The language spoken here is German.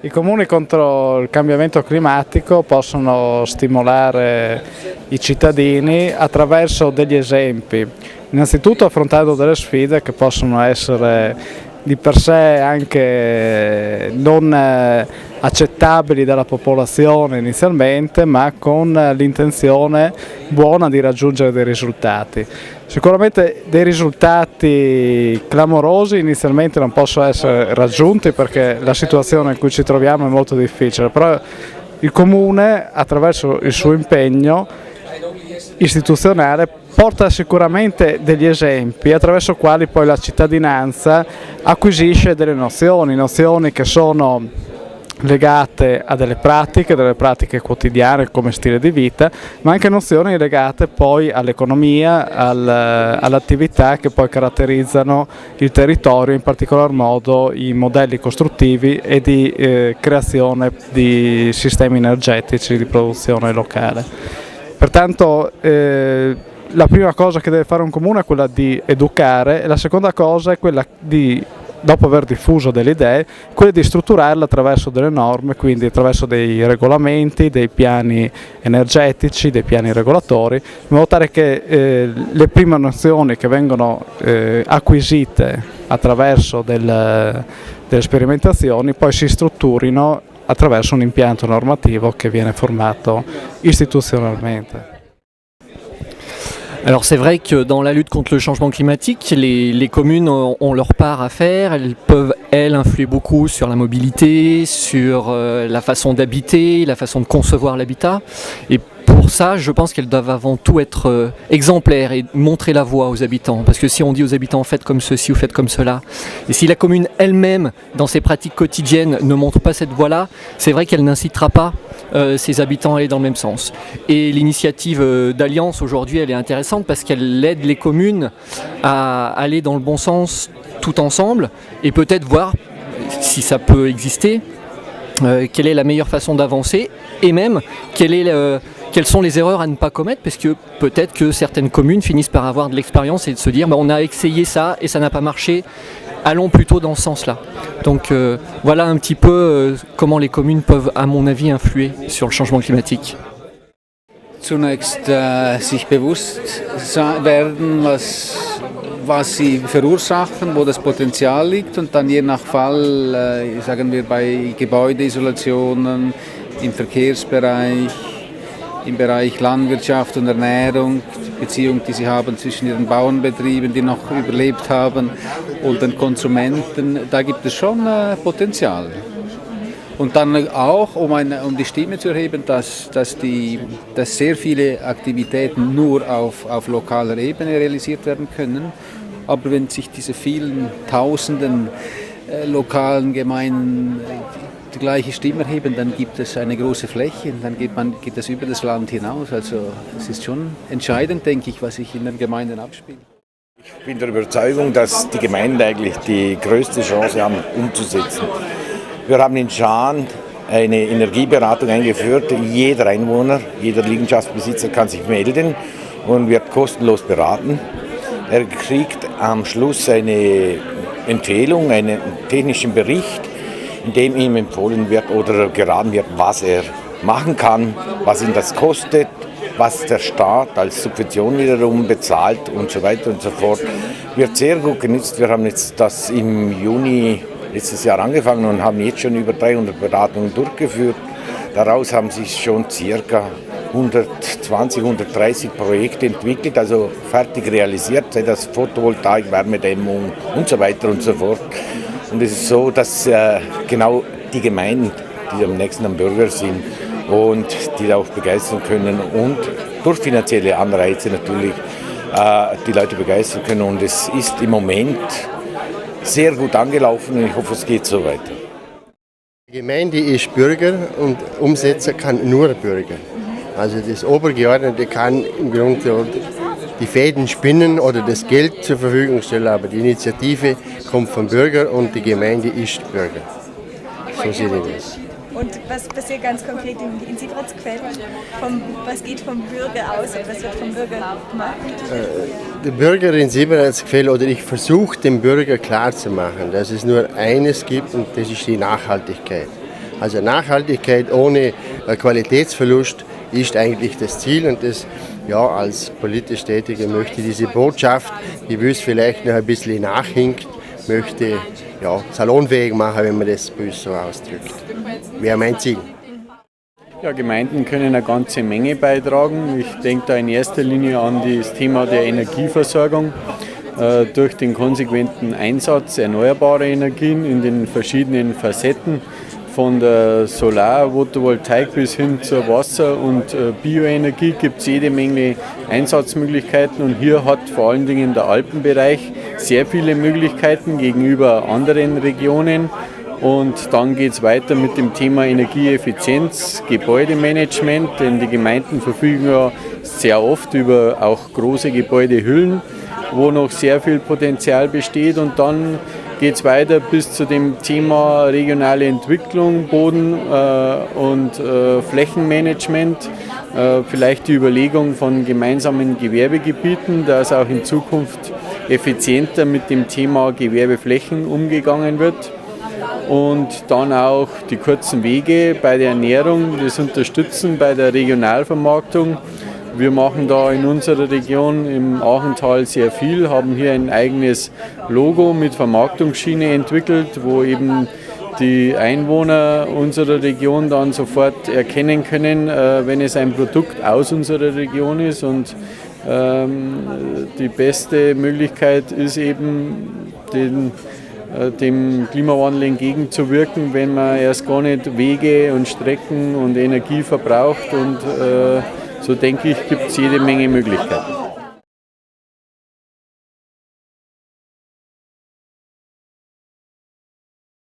I comuni contro il cambiamento climatico possono stimolare i cittadini attraverso degli esempi, innanzitutto affrontando delle sfide che possono essere di per sé anche non accettabili dalla popolazione inizialmente, ma con l'intenzione buona di raggiungere dei risultati. Sicuramente dei risultati clamorosi inizialmente non possono essere raggiunti perché la situazione in cui ci troviamo è molto difficile, però il Comune attraverso il suo impegno istituzionale porta sicuramente degli esempi attraverso i quali poi la cittadinanza acquisisce delle nozioni che sono legate a delle pratiche quotidiane come stile di vita, ma anche nozioni legate poi all'economia, all'attività che poi caratterizzano il territorio, in particolar modo i modelli costruttivi e di creazione di sistemi energetici di produzione locale. Pertanto la prima cosa che deve fare un comune è quella di educare e la seconda cosa è quella di, dopo aver diffuso delle idee, quella di strutturarle attraverso delle norme, quindi attraverso dei regolamenti, dei piani energetici, dei piani regolatori, in modo tale che le prime nozioni che vengono acquisite attraverso delle sperimentazioni poi si strutturino attraverso un impianto normativo che viene formato istituzionalmente. Alors c'est vrai que dans la lutte contre le changement climatique, les communes ont leur part à faire, elles peuvent, elles, influer beaucoup sur la mobilité, sur la façon d'habiter, la façon de concevoir l'habitat. Et pour ça, je pense qu'elles doivent avant tout être exemplaires et montrer la voie aux habitants. Parce que si on dit aux habitants faites comme ceci ou faites comme cela, et si la commune elle-même, dans ses pratiques quotidiennes, ne montre pas cette voie-là, c'est vrai qu'elle n'incitera pas ses habitants à aller dans le même sens. Et l'initiative d'Alliance aujourd'hui, elle est intéressante parce qu'elle aide les communes à aller dans le bon sens tout ensemble et peut-être voir, si ça peut exister, quelle est la meilleure façon d'avancer et même quelles sont les erreurs à ne pas commettre, parce que peut-être que certaines communes finissent par avoir de l'expérience et de se dire on a essayé ça et ça n'a pas marché, allons plutôt dans ce sens-là. Donc voilà un petit peu comment les communes peuvent, à mon avis, influer sur le changement climatique. Zunächst sich bewusst werden, was sie verursachen, wo das Potenzial liegt und dann je nach Fall, sagen wir bei Gebäudeisolationen, im Verkehrsbereich, im Bereich Landwirtschaft und Ernährung, die Beziehung, die sie haben zwischen ihren Bauernbetrieben, die noch überlebt haben, und den Konsumenten, da gibt es schon Potenzial. Und dann auch, um die Stimme zu erheben, dass sehr viele Aktivitäten nur auf lokaler Ebene realisiert werden können. Aber wenn sich diese vielen Tausenden lokalen Gemeinden die gleiche Stimme erheben, dann gibt es eine große Fläche, dann geht es über das Land hinaus. Also es ist schon entscheidend, denke ich, was sich in den Gemeinden abspielt. Ich bin der Überzeugung, dass die Gemeinden eigentlich die größte Chance haben, umzusetzen. Wir haben in Schaan eine Energieberatung eingeführt. Jeder Einwohner, jeder Liegenschaftsbesitzer kann sich melden und wird kostenlos beraten. Er kriegt am Schluss eine Empfehlung, einen technischen Bericht, in dem ihm empfohlen wird oder geraten wird, was er machen kann, was ihn das kostet, was der Staat als Subvention wiederum bezahlt und so weiter und so fort. Wird sehr gut genutzt. Wir haben jetzt das im Juni letztes Jahr angefangen und haben jetzt schon über 300 Beratungen durchgeführt. Daraus haben sich schon ca. 120, 130 Projekte entwickelt, also fertig realisiert, sei das Photovoltaik, Wärmedämmung und so weiter und so fort. Und es ist so, dass genau die Gemeinden, die am nächsten am Bürger sind und die auch begeistern können und durch finanzielle Anreize natürlich die Leute begeistern können. Und es ist im Moment sehr gut angelaufen und ich hoffe, es geht so weiter. Die Gemeinde ist Bürger und umsetzen kann nur der Bürger. Also das Obergeordnete kann im Grunde die Fäden spinnen oder das Geld zur Verfügung stellen, aber die Initiative kommt vom Bürger und die Gemeinde ist Bürger. So sehe ich das. Und was passiert ganz konkret in Siebratsquell? Was geht vom Bürger aus und was wird vom Bürger gemacht? Der Bürger in Siebratsquell, oder ich versuche dem Bürger klarzumachen, dass es nur eines gibt und das ist die Nachhaltigkeit. Also Nachhaltigkeit ohne Qualitätsverlust ist eigentlich das Ziel und das, ja, als politisch Tätiger möchte diese Botschaft, die es vielleicht noch ein bisschen nachhinkt, möchte ja, salonfähig machen, wenn man das böse so ausdrückt. Wäre mein Ziel. Ja, Gemeinden können eine ganze Menge beitragen. Ich denke da in erster Linie an das Thema der Energieversorgung durch den konsequenten Einsatz erneuerbarer Energien in den verschiedenen Facetten, von der Solar-, Photovoltaik bis hin zur Wasser- und Bioenergie gibt es jede Menge Einsatzmöglichkeiten und hier hat vor allen Dingen der Alpenbereich sehr viele Möglichkeiten gegenüber anderen Regionen. Und dann geht es weiter mit dem Thema Energieeffizienz, Gebäudemanagement, denn die Gemeinden verfügen ja sehr oft über auch große Gebäudehüllen, wo noch sehr viel Potenzial besteht. Und dann geht es weiter bis zu dem Thema regionale Entwicklung, Boden- und Flächenmanagement, vielleicht die Überlegung von gemeinsamen Gewerbegebieten, dass auch in Zukunft effizienter mit dem Thema Gewerbeflächen umgegangen wird. Und dann auch die kurzen Wege bei der Ernährung, das Unterstützen bei der Regionalvermarktung. Wir machen da in unserer Region im Aachental sehr viel, haben hier ein eigenes Logo mit Vermarktungsschiene entwickelt, wo eben die Einwohner unserer Region dann sofort erkennen können, wenn es ein Produkt aus unserer Region ist. Und die beste Möglichkeit ist eben, dem Klimawandel entgegenzuwirken, wenn man erst gar nicht Wege und Strecken und Energie verbraucht. Und so denke ich, gibt es jede Menge Möglichkeiten.